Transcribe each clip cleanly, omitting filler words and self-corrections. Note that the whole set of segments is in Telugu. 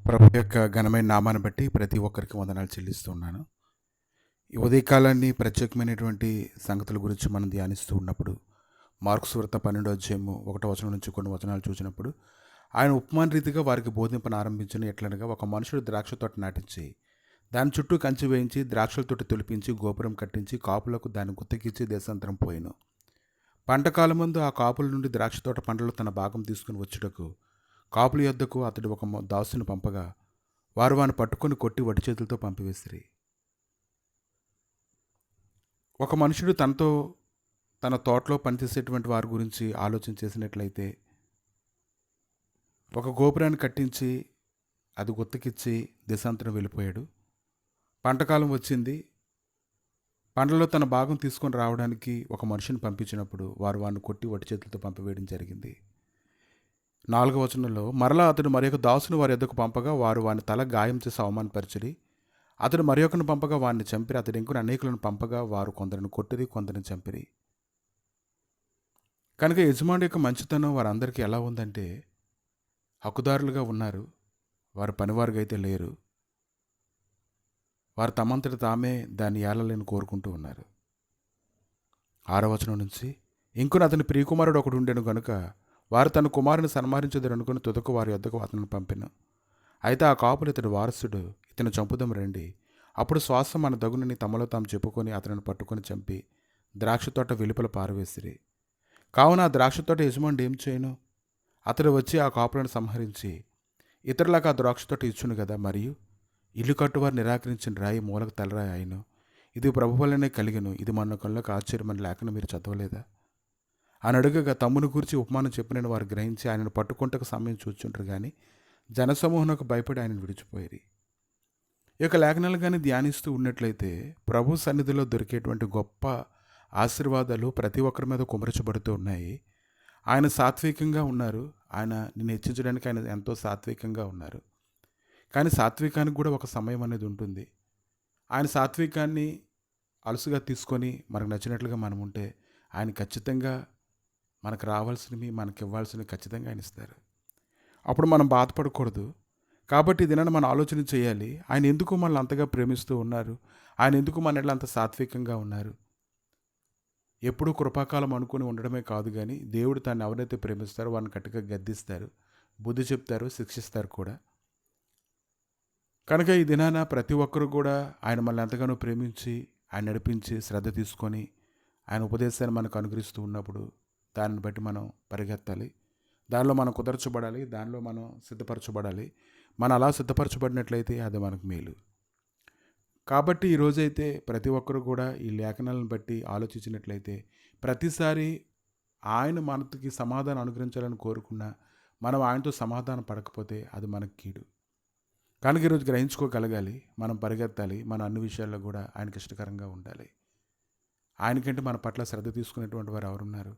ప్రభు యొక్క ఘనమైన నామాన్ని బట్టి ప్రతి ఒక్కరికి వందనాలు చెల్లిస్తున్నాను. ఈ ఉదయకాలాన్ని ప్రత్యేకమైనటువంటి సంగతుల గురించి మనం ధ్యానిస్తూ ఉన్నప్పుడు మార్కు సువార్త 12వ అధ్యాయము 1వ వచనం నుంచి కొన్ని వచనాలు చూసినప్పుడు ఆయన ఉపమాన రీతిగా వారికి బోధింపను ఆరంభించిన ఎట్లనగా ఒక మనుషుడు ద్రాక్ష తోట నాటించి దాని చుట్టూ కంచి వేయించి ద్రాక్షల తోట తొలిపించి గోపురం కట్టించి కాపులకు దాన్ని గుత్తకిచ్చి దేశాంతరం పోయెను. పంటకాలమందు ఆ కాపుల నుండి ద్రాక్ష తోట పంటలో తన భాగం తీసుకుని వచ్చుటకు కాపుల యొద్దకు అతడు ఒక దాసుని పంపగా వారు వాని పట్టుకొని కొట్టి వట్టి చేతులతో పంపివేసిరి. ఒక మనుషుడు తన తోటలో పనిచేసేటువంటి వారి గురించి ఆలోచన చేసినట్లయితే ఒక గోపురాన్ని కట్టించి అది గుత్తకిచ్చి దేశాంతరం వెళ్ళిపోయాడు. పంటకాలం వచ్చింది. పంటలో తన భాగం తీసుకొని రావడానికి ఒక మనిషిని పంపించినప్పుడు వారు వారిని కొట్టి వట్టి చేతులతో పంపివేయడం జరిగింది. 4వ వచనంలో మరలా అతడు మరి ఒక దాసుని వారి యొద్దకు పంపగా వారు వాని తల గాయం చేసి అవమానపరిచిరి. అతడు మరి ఒకరిని పంపగా వారిని చంపిరి. అతడు ఇంకొన్ని అనేకులను పంపగా వారు కొందరిని కొట్టిరి, కొందరిని చంపిరి. కనుక యజమాని యొక్క మంచితనం వారందరికీ ఎలా ఉందంటే హక్కుదారులుగా ఉన్నారు. వారు పనివారుగా అయితే లేరు. వారు తమంతట తామే దాన్ని ఏలాలని కోరుకుంటూ ఉన్నారు. 6వ వచనం నుంచి ఇంకొన్ని అతని ప్రియకుమారుడు ఒకడు ఉండెను గనుక వారు తన కుమారుని సన్మానించదరనుకుని తుదకు వారి యొద్దకు అతను పంపెను. అయితే ఆ కాపులు ఇతడు వారసుడు, ఇతను చంపుదాం రండి. అప్పుడు శ్వాస మన దగునని తమలో తాము చెప్పుకొని అతనిని పట్టుకొని చంపి ద్రాక్ష తోట వెలుపల పారవేసిరి. కావున ఆ ద్రాక్ష తోట యజమానుడు ఏం చేయను? అతడు వచ్చి ఆ కాపులను సంహరించి ఇతరులకు ఆ ద్రాక్ష తోట ఇచ్చును కదా, మరియు ఇల్లు కట్టువారు నిరాకరించిన రాయి మూలకు తలరాయి ఆయను. ఇది ప్రభు వల్లనే కలిగను, ఇది మన కళ్ళకు ఆశ్చర్యమని లేఖను మీరు చదవలేదా అని అడుగగా తమ్ముని గురించి ఉపమానం చెప్పినని వారు గ్రహించి ఆయనను పట్టుకుంటకు సమయం చూచుంటారు కానీ జనసమూహంకు భయపడి ఆయన విడిచిపోయారు. ఈ యొక్క లేఖనాలు కానీ ధ్యానిస్తూ ఉన్నట్లయితే ప్రభు సన్నిధిలో దొరికేటువంటి గొప్ప ఆశీర్వాదాలు ప్రతి ఒక్కరి మీద కుమరించబడుతూ ఉన్నాయి. ఆయన సాత్వికంగా ఉన్నారు. ఆయన నిన్ను హెచ్చించడానికి ఆయన ఎంతో సాత్వికంగా ఉన్నారు. కానీ సాత్వికానికి కూడా ఒక సమయం అనేది ఉంటుంది. ఆయన సాత్వికాన్ని అలుసుగా తీసుకొని మనకు నచ్చినట్లుగా మనం ఉంటే ఆయన ఖచ్చితంగా మనకు రావాల్సినవి, మనకి ఇవ్వాల్సినవి ఖచ్చితంగా ఆయన ఇస్తారు. అప్పుడు మనం బాధపడకూడదు. కాబట్టి దీనిని మనం ఆలోచన చేయాలి. ఆయన ఎందుకు మనల్ని అంతగా ప్రేమిస్తూ ఉన్నారు? ఆయన ఎందుకు మన ఎట్లా అంత సాత్వికంగా ఉన్నారు? ఎప్పుడూ కృపాకాలం అనుకుని ఉండడమే కాదు, కానీ దేవుడు తను ఎవరైతే ప్రేమిస్తారో వారిని గట్టిగా గద్దిస్తారు, బుద్ధి చెప్తారు, శిక్షిస్తారు కూడా. కనుక ఈ దినాన ప్రతి ఒక్కరు కూడా ఆయన మనల్ని ఎంతగానో ప్రేమించి ఆయన నడిపించి శ్రద్ధ తీసుకొని ఆయన ఉపదేశాన్ని మనకు అనుగ్రహిస్తూ ఉన్నప్పుడు దాన్ని బట్టి మనం పరిగెత్తాలి. దానిలో మనం కుదర్చబడాలి, దానిలో మనం సిద్ధపరచబడాలి. మనం అలా సిద్ధపరచబడినట్లయితే అది మనకు మేలు. కాబట్టి ఈరోజైతే ప్రతి ఒక్కరు కూడా ఈ లేఖనాలను బట్టి ఆలోచించినట్లయితే ప్రతిసారి ఆయన మనకి సమాధానం అనుగ్రహించాలని కోరుకున్నా మనం ఆయనతో సమాధానం పడకపోతే అది మనకు కీడు. కనుక ఈరోజు గ్రహించుకోగలగాలి, మనం పరిగెత్తాలి, మన అన్ని విషయాల్లో కూడా ఆయనకి ఇష్టకరంగా ఉండాలి. ఆయనకంటే మన పట్ల శ్రద్ధ తీసుకునేటువంటి వారు ఎవరున్నారు?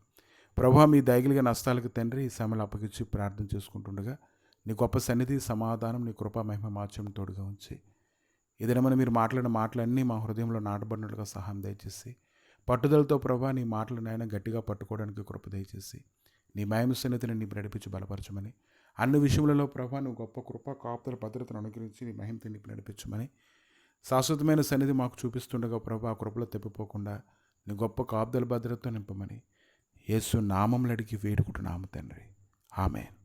ప్రభువా, మీ దయగలిగే నష్టాలకు తండ్రి ఈ సమయంలో అప్పగించి ప్రార్థన చేసుకుంటుండగా నీ గొప్ప సన్నిధి, సమాధానం, నీ కృపా మహిమ మాత్యం తోడుగా ఉంచి ఏదైనా మీరు మాట్లాడిన మాటలన్నీ మా హృదయంలో నాటబడినట్లుగా సహాయం దయచేసి పట్టుదలతో ప్రభా నీ మాటలను ఆయన గట్టిగా పట్టుకోవడానికి కృప దయచేసి నీ మహిమ సన్నిధిని నీ నడిపించి బలపరచమని, అన్ని విషయములలో ప్రభా నువ్వు గొప్ప కృప కాపుదల భద్రతను అనుగ్రహించి నీ మహిమతో నింపి నడిపించమని, శాశ్వతమైన సన్నిధి మాకు చూపిస్తుండగా ప్రభా ఆ కృపలో తప్పిపోకుండా నీ గొప్ప కాపుదల భద్రతతో నింపమని యేసు నామములో అడిగి వేడుకుంటున్నాము తండ్రి. ఆమేన్.